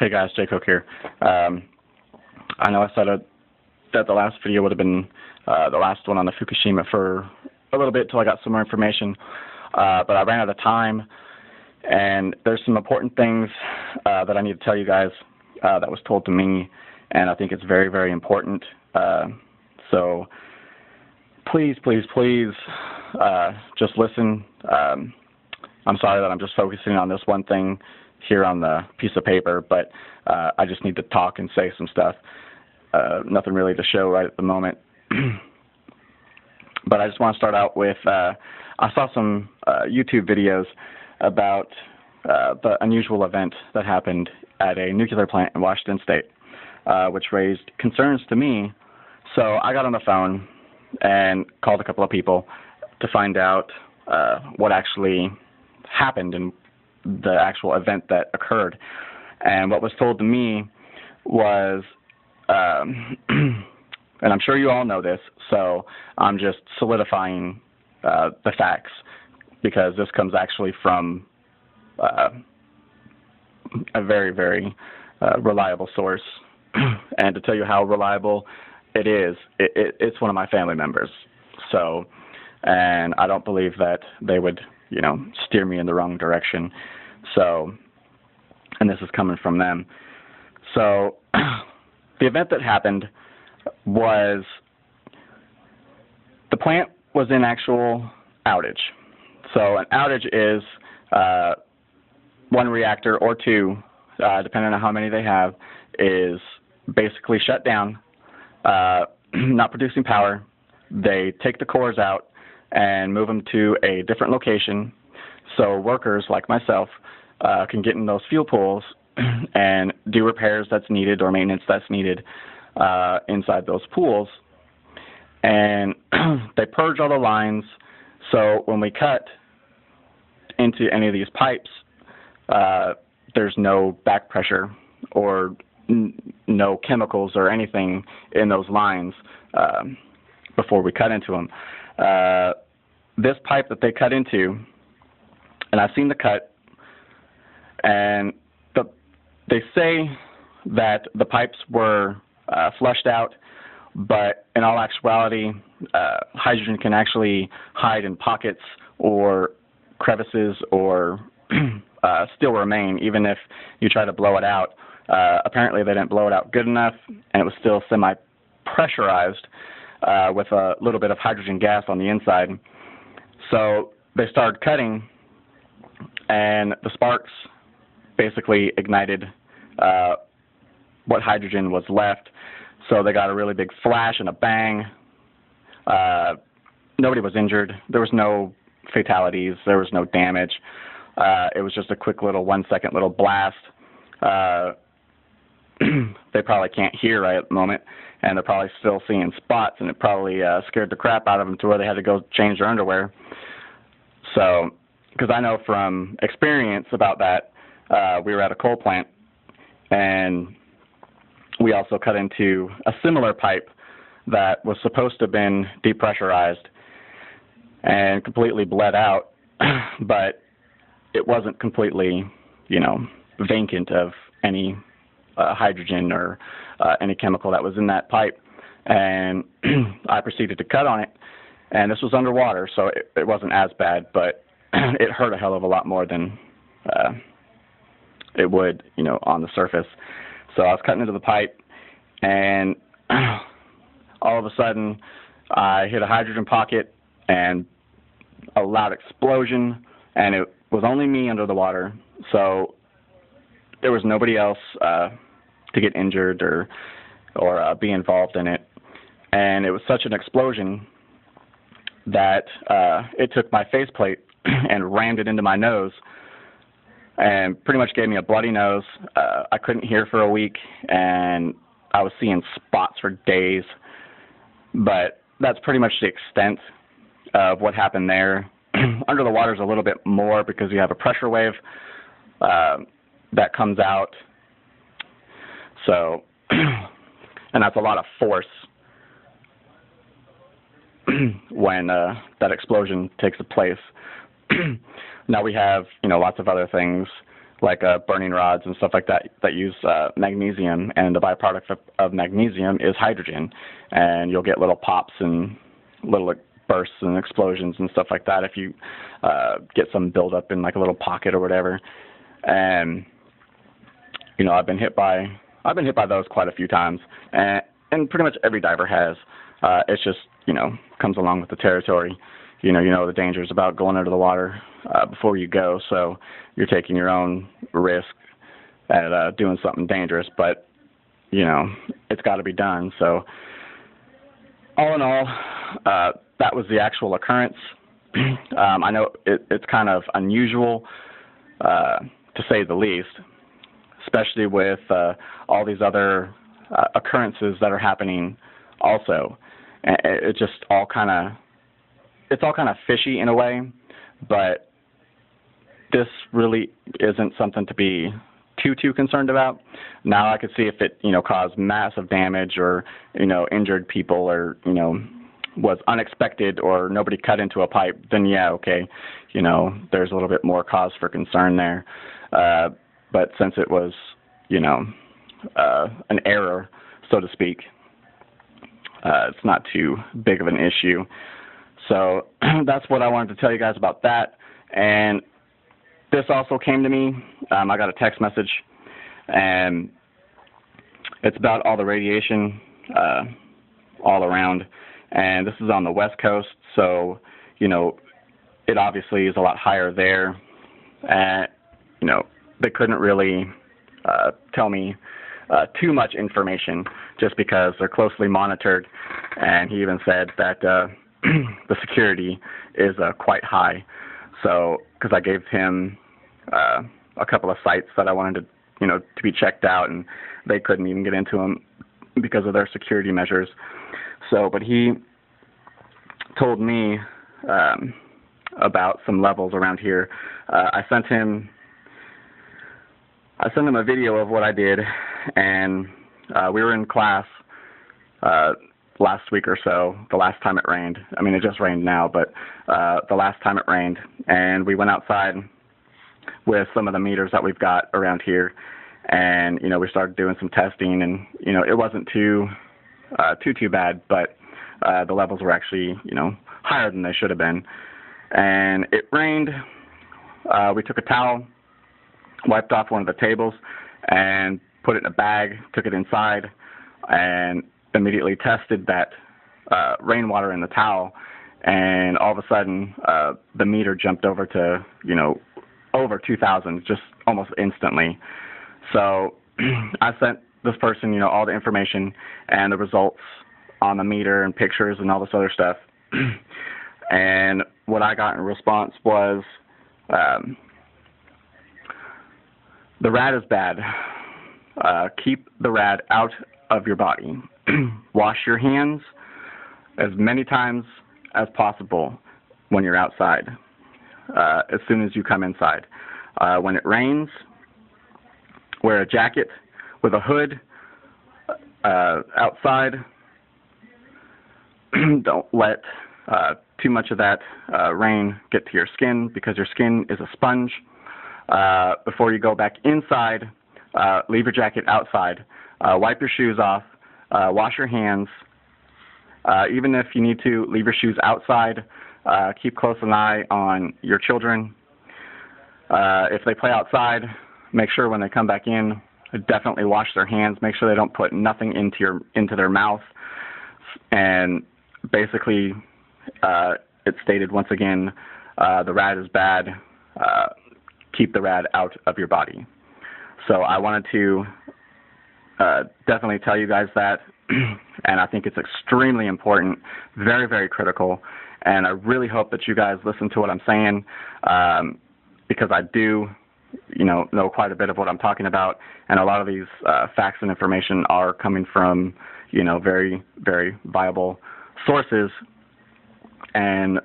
Hey guys, Jay Cook here. I know I said that the last video would have been the last one on the Fukushima for a little bit till I got some more information, but I ran out of time, and there's some important things that I need to tell you guys that was told to me, and I think it's very, very important. So please, please, please just listen. I'm sorry that I'm just focusing on this one thing here on the piece of paper, but I just need to talk and say some stuff. Nothing really to show right at the moment. But I just want to start out with, I saw some YouTube videos about the unusual event that happened at a nuclear plant in Washington State, which raised concerns to me. So I got on the phone and called a couple of people to find out what actually happened and the actual event that occurred. And what was told to me was, and I'm sure you all know this, so I'm just solidifying the facts, because this comes actually from a very, very reliable source. And to tell you how reliable it is, it's one of my family members. So, and I don't believe that they would, steer me in the wrong direction. So, and this is coming from them. So, the event that happened was the plant was in actual outage. So, an outage is one reactor or two, depending on how many they have, is basically shut down, not producing power. They take the cores out and move them to a different location, so workers like myself can get in those fuel pools and do repairs that's needed or maintenance that's needed inside those pools. And they purge all the lines, so when we cut into any of these pipes, there's no back pressure or no chemicals or anything in those lines before we cut into them. This pipe that they cut into, and I've seen the cut, and they say that the pipes were flushed out, but in all actuality, hydrogen can actually hide in pockets or crevices or still remain even if you try to blow it out. Apparently they didn't blow it out good enough, and it was still semi-pressurized with a little bit of hydrogen gas on the inside. So they started cutting, and the sparks basically ignited what hydrogen was left. So they got a really big flash and a bang. Nobody was injured. There was no fatalities. There was no damage. It was just a quick little 1 second little blast. They probably can't hear right at the moment, and they're probably still seeing spots, and it probably scared the crap out of them to where they had to go change their underwear. So, because I know from experience about that, we were at a coal plant, and we also cut into a similar pipe that was supposed to have been depressurized and completely bled out, but it wasn't completely, vacant of any hydrogen or any chemical that was in that pipe. And I proceeded to cut on it, and this was underwater, so it wasn't as bad, but it hurt a hell of a lot more than it would, on the surface. So I was cutting into the pipe, and all of a sudden I hit a hydrogen pocket and a loud explosion, and it was only me under the water, so there was nobody else to get injured or be involved in it. And it was such an explosion that it took my faceplate and rammed it into my nose and pretty much gave me a bloody nose. I couldn't hear for a week, and I was seeing spots for days. But that's pretty much the extent of what happened there. Under the water is a little bit more because you have a pressure wave that comes out. So, and that's a lot of force when that explosion takes place. Now we have, lots of other things like burning rods and stuff like that that use magnesium, and the byproduct of magnesium is hydrogen, and you'll get little pops and little bursts and explosions and stuff like that if you get some buildup in like a little pocket or whatever. And you know, I've been hit by those quite a few times, and pretty much every diver has. It's just, you know, comes along with the territory. You know the dangers about going under the water before you go, so you're taking your own risk at doing something dangerous, but, you know, it's got to be done. So all in all, that was the actual occurrence. I know it's kind of unusual, to say the least, especially with all these other occurrences that are happening also. It just all kind of fishy in a way, but this really isn't something to be too concerned about. Now I could see if it, you know, caused massive damage or, you know, injured people or, you know, was unexpected or nobody cut into a pipe, then yeah, okay, you know, there's a little bit more cause for concern there. But since it was, you know, an error, so to speak, it's not too big of an issue. So that's what I wanted to tell you guys about that. And this also came to me. I got a text message, and it's about all the radiation all around. And this is on the West Coast, so, you know, it obviously is a lot higher there. And, you know, they couldn't really tell me too much information just because they're closely monitored. And he even said that the security is quite high. So, because I gave him a couple of sites that I wanted to, you know, to be checked out, and they couldn't even get into them because of their security measures. So, but he told me about some levels around here. I sent him a video of what I did, and we were in class last week or so, the last time it rained. I mean, it just rained now, but the last time it rained, and we went outside with some of the meters that we've got around here, and, you know, we started doing some testing, and, you know, it wasn't too bad, but the levels were actually, you know, higher than they should have been. And it rained. We took a towel, wiped off one of the tables, and put it in a bag, took it inside, and immediately tested that rainwater in the towel. And all of a sudden, the meter jumped over to, you know, over 2,000 just almost instantly. So I sent this person, you know, all the information and the results on the meter and pictures and all this other stuff. And what I got in response was, the rad is bad. Keep the rad out of your body. Wash your hands as many times as possible when you're outside, as soon as you come inside. When it rains, wear a jacket with a hood outside. Don't let too much of that rain get to your skin, because your skin is a sponge. Before you go back inside, leave your jacket outside. Wipe your shoes off. Wash your hands. Even if you need to, leave your shoes outside. Keep close an eye on your children. If they play outside, make sure when they come back in, definitely wash their hands. Make sure they don't put nothing into their mouth. And basically, it stated once again, the rad is bad. Keep the rad out of your body. So I wanted to definitely tell you guys that, and I think it's extremely important, very, very critical, and I really hope that you guys listen to what I'm saying, because I do, you know quite a bit of what I'm talking about, and a lot of these facts and information are coming from, you know, very, very viable sources, and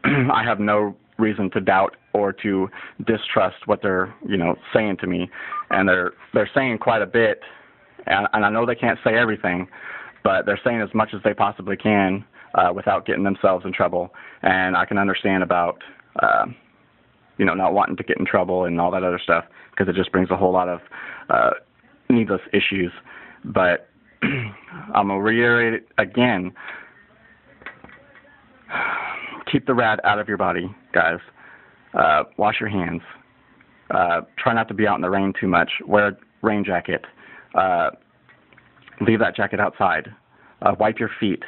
I have no reason to doubt or to distrust what they're, you know, saying to me. And they're saying quite a bit, and I know they can't say everything, but they're saying as much as they possibly can without getting themselves in trouble. And I can understand about, not wanting to get in trouble and all that other stuff, because it just brings a whole lot of needless issues. But I'm going to reiterate it again. Keep the rad out of your body, guys. Wash your hands. Try not to be out in the rain too much. Wear a rain jacket. Leave that jacket outside. Wipe your feet.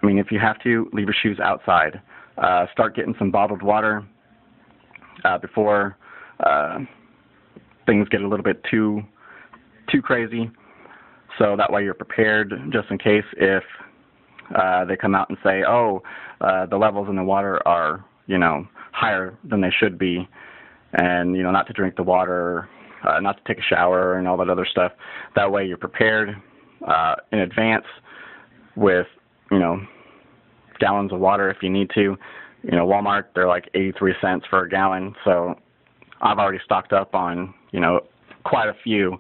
I mean, if you have to, leave your shoes outside. Start getting some bottled water before things get a little bit too crazy. So that way you're prepared just in case if they come out and say, oh, the levels in the water are, higher than they should be, and, not to drink the water, not to take a shower and all that other stuff. That way you're prepared in advance with, gallons of water if you need to. Walmart, they're like 83 cents for a gallon, so I've already stocked up on, quite a few.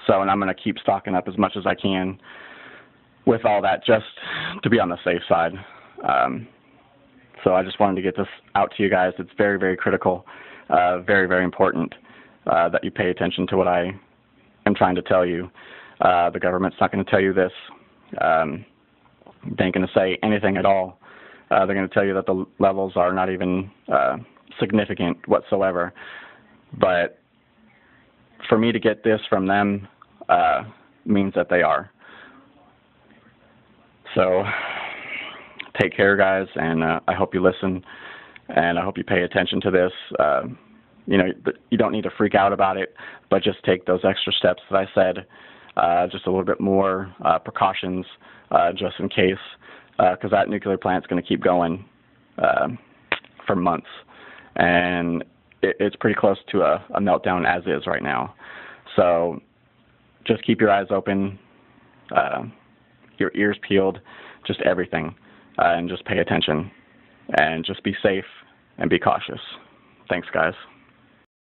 So, and I'm going to keep stocking up as much as I can with all that, just to be on the safe side. So I just wanted to get this out to you guys. It's very, very critical, very, very important that you pay attention to what I am trying to tell you. The government's not going to tell you this. They ain't going to say anything at all. They're going to tell you that the levels are not even significant whatsoever. But for me to get this from them means that they are. So take care, guys, and I hope you listen, and I hope you pay attention to this. You don't need to freak out about it, but just take those extra steps that I said, just a little bit more precautions just in case, because that nuclear plant's going to keep going for months, and it's pretty close to a meltdown as is right now. So just keep your eyes open, your ears peeled, just everything, and just pay attention, and just be safe and be cautious. Thanks, guys.